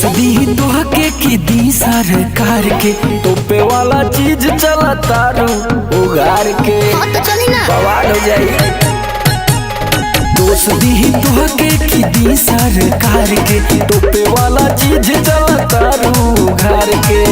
दी तोहके की दी सरकार के तोपे वाला चीज चला तारू उगार के तो चली ना बवाल हो जाई। दोस्त दी तोहके की दी सरकार के तोपे वाला चीज चला तारू उगार के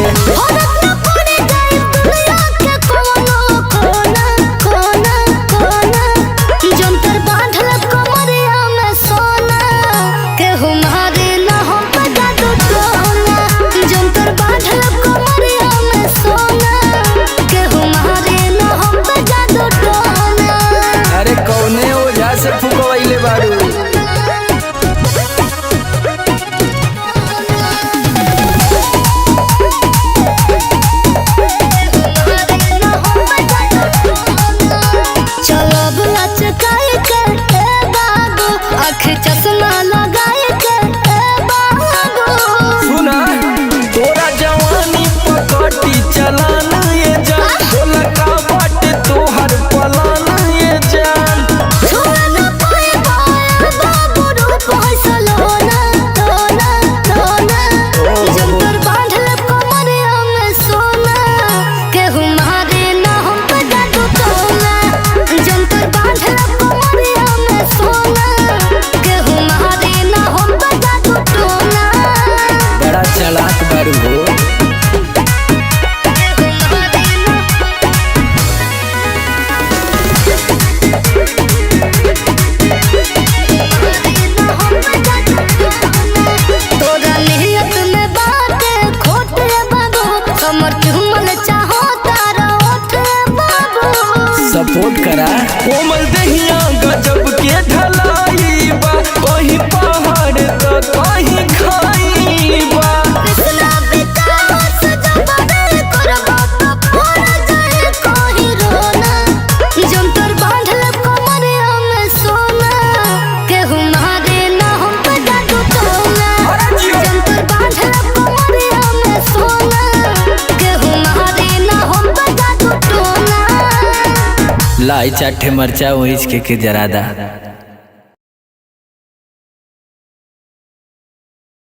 चश्मा लगाए के सुना तोरा जवानी पकड़ी चलान ये जान बोला का बाटे तोहर पलान ये जान छुना पाए बाबू रूप हसलोना तोना तोना जंतर बांधल कमरिया में सोना केहू मारे ना हम पे जादू टोना जंतर बांधल कमरिया में सोना बड़ा चालाक बारू हो। तोरा नियत में बात खोट बाबू कमर झूमल चाहो तारा ओठ बाबू सपोर्ट करा कोमल दहिया गजब के ढलाई बा कहीं पहाड़ तो कहीं खाई बा कृष्णा बितावा सजबड़ करबा तो फोड़ जाए कहीं रोना जंतर बांधल कमरिया में सोना केहू मारे ना हम पे जादू टोना जंतर बांधल कमरिया में सोना केहू मारे ना हम पे जादू टोना लाई चाटे मरचा वहीच के जरादा।